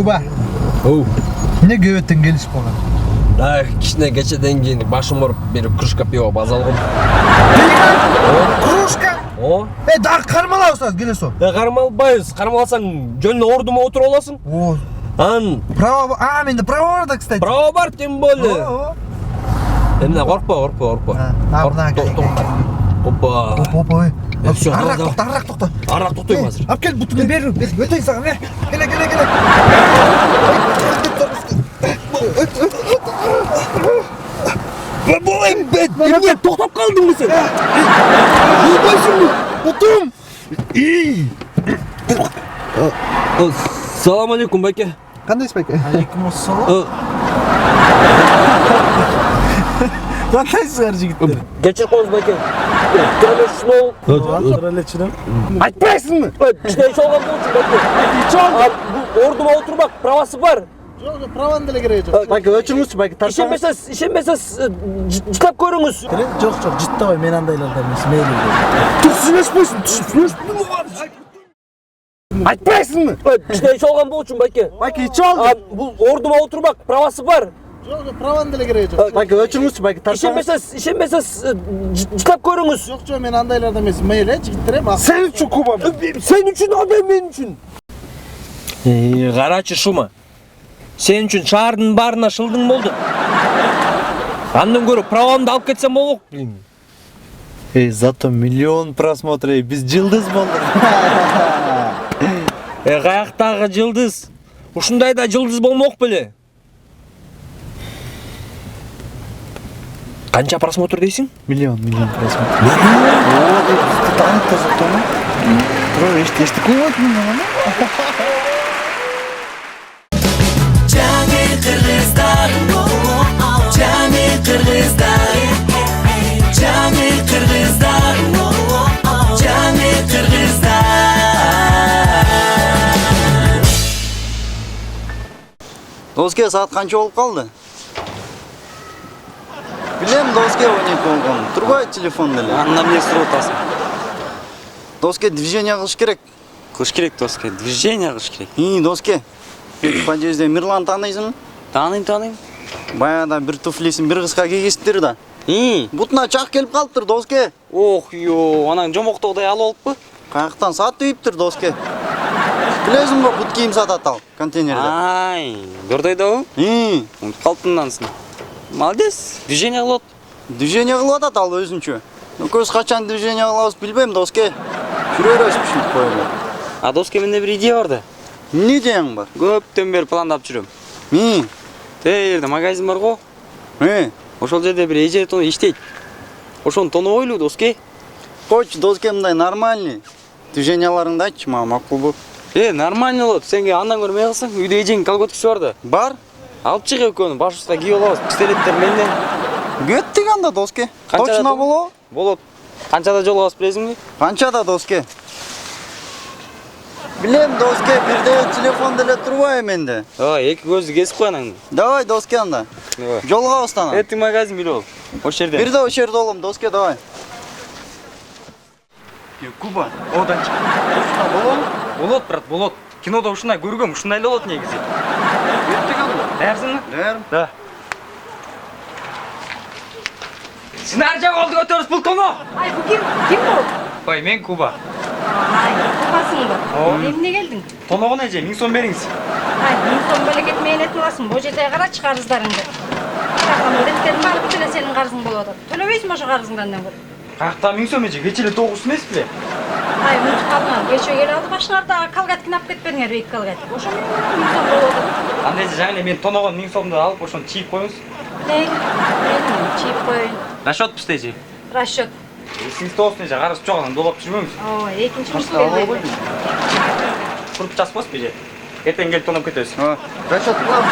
Kuba. Ne göbötten geliş bolan? Kişine geçeden keyin başım vurup bir krужка пива базалгам. Krужка? О. Daha karmalausunuz gele so. Кармалбайбыз. Кармалсаң жөн ордума отуруп аласың. О. Ан Право, менде право бар да, кстати. право бар, тем более. Эмне коркпа. Опа. Опа. Арак токта. Арак токтойм азыр. Ап кел, бутуну бер. Өтөйүн сага. Келе. Болайм бет. Эмне токтоп калдыңбы сен? Болбойсуңбу? Бутум. Салам алейкум, байке. Кандайсыз, байке? Алейкумассалам. Кандайсыздар жигиттер? Кечирип коюңуз, байке. Келешмол. Туралечирем. Айтпайсыңбы? Кичине иш алган болчу, байке. Ич алды. Ордума отурмак правасы бар. Жок, праваны деле кереги жок. Байке, өчүрүңүзчү, байке, тарсаңыз. Ишенбесеңиз жыттап көрүңүз. Жок, жыттабай, мен андайлардан эмес, мейли. Түсүнөшпөйсүң. Айтпайсыңбы? Кичине иш алган болчу, байке. Байке, ич алды. Бул ордума отурмак правасы бар. Жок, праваны деле кереги жок. Байке, өчүрүңүзчү, байке, тарсаңыз. Ишенбесеңиз жыттап көрүңүз. Жок, мен андайлардан эмес, мейли, жигиттер эми. Сен үчүн Куба. Сен үчүн, адам мен үчүн. Карачы Шума. Сен үчүн шаардын баарына шылдың болду. Андан көрө правамды алып кетсем болбок. Зато миллион просмотров, биз жылдыз болдук. Каяктагы жылдыз? Ушундай да жылдыз болмок беле. Канча просмотр дейсиң? Миллион просмотр. Ты танытта жоктому? Тура, эшти көбөйт мындан. Доске саат канча болуп калды? Билем, доске 12 болгон. Турбайт телефон деле. Анда эмне сурап атасың? Доске движение кылыш керек. Кылыш керек доске, движение кылыш керек. Доске. Подъезде Мирлан тааныйсыңбы? Тааныйм. Баягыда бир туфлисин бир кызга кийгизиптир да. Бутуна чак келип калыптыр, доске. Ох, анан жомоктогудай алып алыппы? Каяктан саат тийиптир, доске. Билесиңби, бут кийим сатат ал контейнерде. Ай, Дордойдобу? Унутуп калыптымдансың. Молодец, движение кылат. Движение кылып атат ал өзүнчө. Көз качан движение кылабыз билбейм, доске. Жүрөбүз ушинтип коелу. А доске менде бир идея бар да. Эмне идеяң бар? Көптөн бери пландап жүрөм. Жерде магазин бар го. Ошол жерде бир эже тону иштейт. Ошону тонобойлу, доске. Койчу, доске, мындай нормальный. Движенияларыңды айтчы, мага макулбу. Нормально болот. Сенге андан көрө эмне кылсаң? Үйдө эжеңдин колготкасы бар да. Бар? Алып чык экөөнү, баш устка кийип алабыз. Пистолеттер менден. Кеттик анда, доске. Точно болобу? Болот. Канчада жолугабыз билесиңби? Канчада, доске? Билем, доске, бирде телефон деле турбайбы менде. Эки көздү кесип кой анан. Давай, доске, анда. Жолугабыз тана. Эти магазин билип ал. Ошол жерде. Бирде ошол жерде болом, доске, давай. Куба, одан чык. Ушундай болобу? Болот, брат, болот. Кинодо ушундай көргөм, ушундай эле болот негизи. Кеттик анда. Даярсыңбы? Даяр. Да. Сен ар жак олду көтөрүп бул тоно. Ай, бу ким бул? Ой, мен Куба. Ай, Кубасыңбы? Эмне келдиң? Тоногон эже, 1000 сом бериңиз. Ай, 1000 сом белекет мээнетиң аласың. Бу жерде карачы карыздарыңды. Каракамдын баары бүт эле сенин карызың болуп атат. Төлөбөйсүңбү ошо карызыңды андан көрө? Каякта 1000 сом эже, кече эле 9 эмес беле? Ай, унутуп калдың. Кече келип алды башыңар да калгаткин алып кетпедиңер, бейик калгат. Ошо 1000 сом болуп атат. Анда эже жаңы эле мен тоногон 1000 сомду алып, ошону чийип коюңуз. Чийип коюн. Расчетпуз эже. Расчет. Эсиңизде болсун эже, карыз жок анан долоп жүрбөңүз. Ооба, экинчи мушту. Куруп часпасызбы эже? Эртең келип тоноп кетебиз. Расчет кылабыз.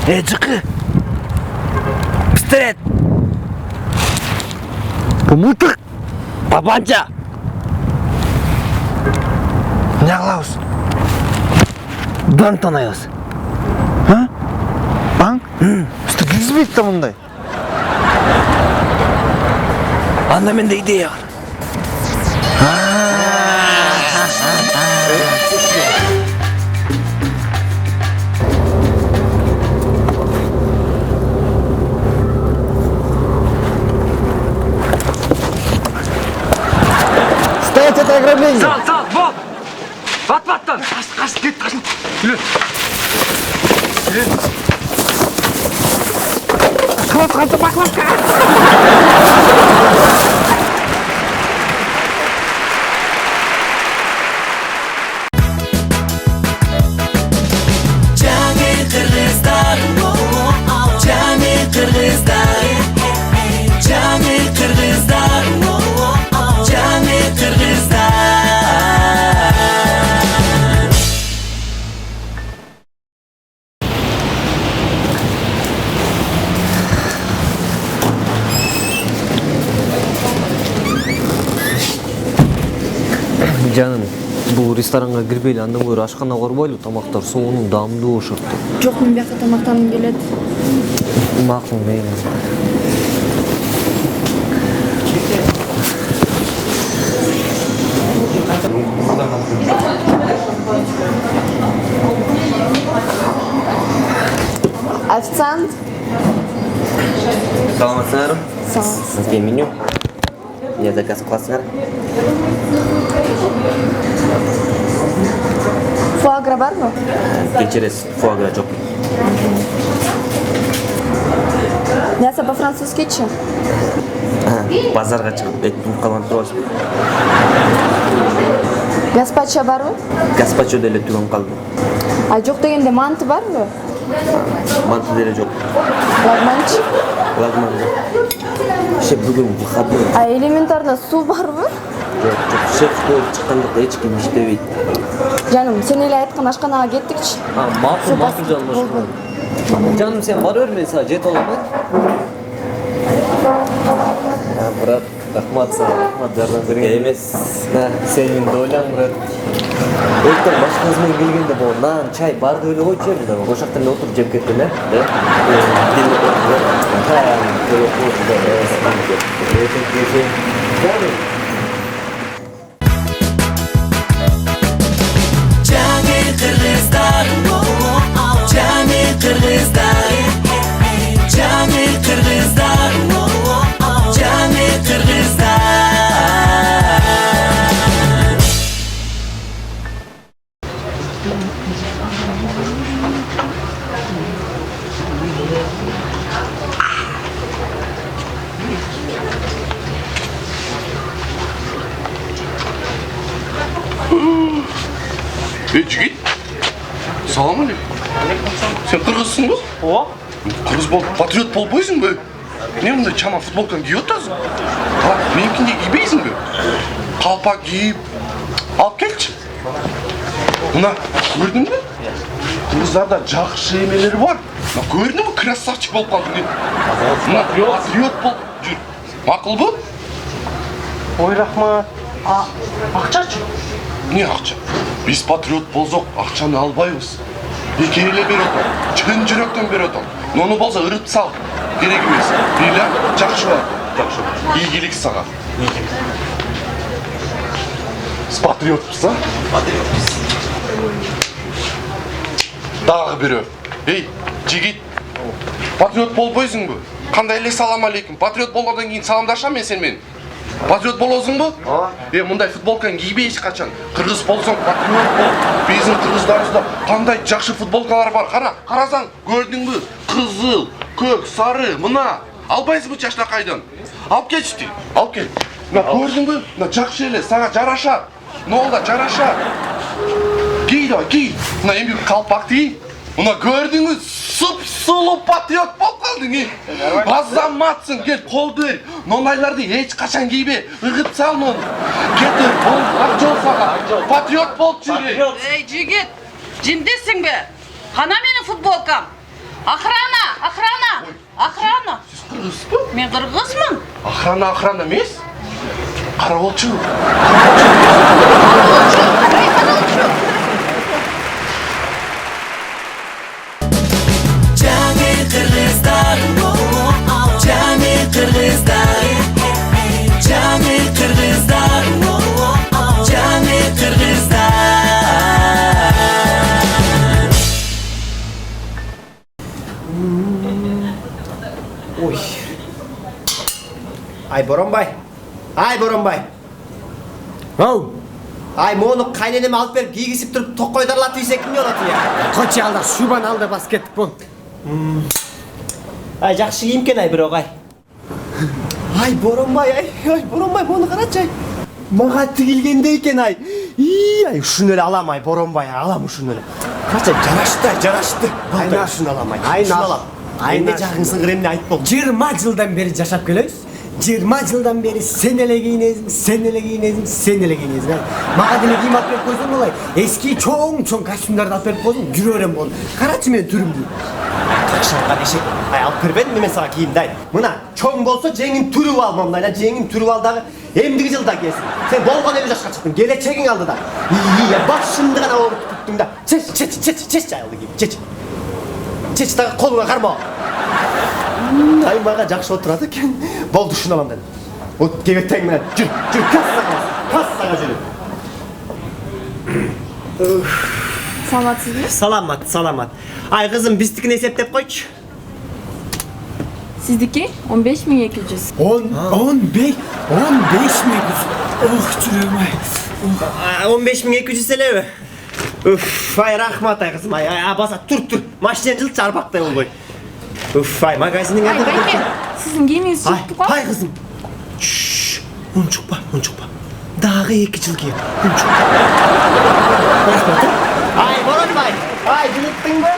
Жыкы. Пистолет. Bu mıltık. Tabanca. Ne kılavuz? Bank tanayız. Ha? Bank? İşte gizbeydi de bunday. Anda mende ideya var. Стоять, это ограбление. Sal, bol. Battan. Kaç, git, kaç. Yürü. Kalk, bak. Жаным, бул ресторанга кирбейли, андан көрө ашкана корбойлу, тамактар сонун даамдуу болушот. Жок, мен бияка тамактанып келет. Макул, мейли. Официант. Саламатсыңарбы? Сау. Сизге меню. Я заказ кыласыңар. Фуагра барбы? Кечиресиз, фуагра жок. Мясо по-французскичи? Базарга чыгып, эт туруп калган турабызбы? Гаспачо барбы? Гаспачо деле түгөн калды. А жок дегенде манты барбы? Манты деле жок. Лагманчи? Лагман жок. Шеф бүгүн выходной. А элементарно суу барбы? Жок. Шеф коюп чыккандыкта эч ким иштебейт. Жаным, сен эле айткан ашканага кеттикчи. Макул жаным. Жаным, сен бара бер, мен сага жете алам, брат, рахмат сага, рахмат, жардам берген эмес. Сенин доляң, брат. Элтер башкаңыз менен келгенде бул нан, чай барды эле койчу эле, ошол жакта эле отуруп жеп кеттим, Жигит, салам алейкум. Сен кыргызсың ба? О? Кыргыз болып, патриот болбойсың ба? Не мындай чаман футболканы кийип атасың? Меникиндей кийбейсің бе? Калпак кийип, алып келчи. Мына көрдүң бе? Кыргыздарда жакшы эмелери бар. Көрдүң бе? Красавчик болуп калдың. Мына патриот болуп жүр. Макулбу? Ой, рахмат. Акчачы? Не акча? Биз патриот болсок, акчаны албайбыз. Эки эле берип атам, чын жүрөктөн берип атам. Нону болсо ырып сал. Керек эмес. Бийле, жакшы бар. Жакшы. Ийгилик сага. Сиз патриотпуз, а? Патриотпуз. Дагы бирөө. Эй, жигит. Патриот болбойсуңбу? Кандай эле салам алейкум. Патриот болгондон кийин саламдашам мен сен менен. Патриот болосуңбу? Мындай футболканы кийбей эч качан. Кыргыз болсоң патриот бол. Биздин кыргыздарыбызда кандай жакшы футболкалар бар. Карасаң, көрдүңбү? Кызыл, көк, сары, мына. Албайсыңбы чачтакайдан? Алып келчи. Алып кел. Мына көрдүңбү? Мына жакшы эле, сага жарашат. Нолда жарашат. Кий да, кий. Мына эми калпак tii. Мына көрдүңбү? Суп-сулуу патриот болуп калдың. Азаматсың, кел кол бер. Нондайларды эч качан кийбе. Ыгып сал нону. Кетер, бол, ак жол сага. Патриот болуп жүр. Эй, жигит, жимдесиң бе? Кана менин футболкам? Охрана. Сіз қырғызсыз ба? Мен қырғызмын. Охрана емес. Қарауылшы. Ой. Ай, Боронбай. Ау. Ай, моны кайненеме алып берип кийгизип туруп токкойдарлатып ийсе кимге болот я? Койчу алдар шубаны алды басып кеттик бул. Ай, жакшы кийимкен ай бирок ай. Ай, Боронбай, Боронбай, мону карачы ай. Мага тигилгендей экен ай. Ай, ушуну эле алам ай, Боронбай, алам ушуну эле. Карачы, жарашты. Ай, ушуну алам ай. Ушуну алам. Айне жагың сыңгыр эмне айтып бол. 20 жылдан бери жашап келебиз. 20 жылдан бери сен эле кийинесиң. Мага деле кийим алып берип койсоң болай. Эски чоң костюмдарды алып берип койсоң, жүрө берем болду. Карачы менин түрүмдү. Какшанга дешек. Ай, алып бербедимби мен сага кийимди ай. Мына чоң болсо жеңин түрүп ал мындай, жеңин түрүп ал дагы эмдиги жылда кийесиң. Сен болгон 50 жашка чыктың, келечегиң алдыда. Башымды гана огуп туттуң да. Чеч айылды кийим, чеч. Чеч дагы колуңа карма. Ай, мага жакшы отурат экен. Болду, ушуну алам дедим. Вот кебетең менен жүр, кассага жүрүп. Саламатсызбы? Саламат. Ай, кызым, биздикини эсептеп койчу. Сиздики 15200. 15.200. Ох, жүрөм ай. 15200 элеби? Уф, ай, рахмат ай кызым, ай, баса тур. Машинаны жылчы арбактай болбой. Уф, ай, магазиниң Ай, байке, сиздин кийимиңиз чыкты го? Ай, кызым. Унчукпа. Дагы 2 жыл кийин. Унчук. Ай, Боронбай. Ай, жылыттың ба?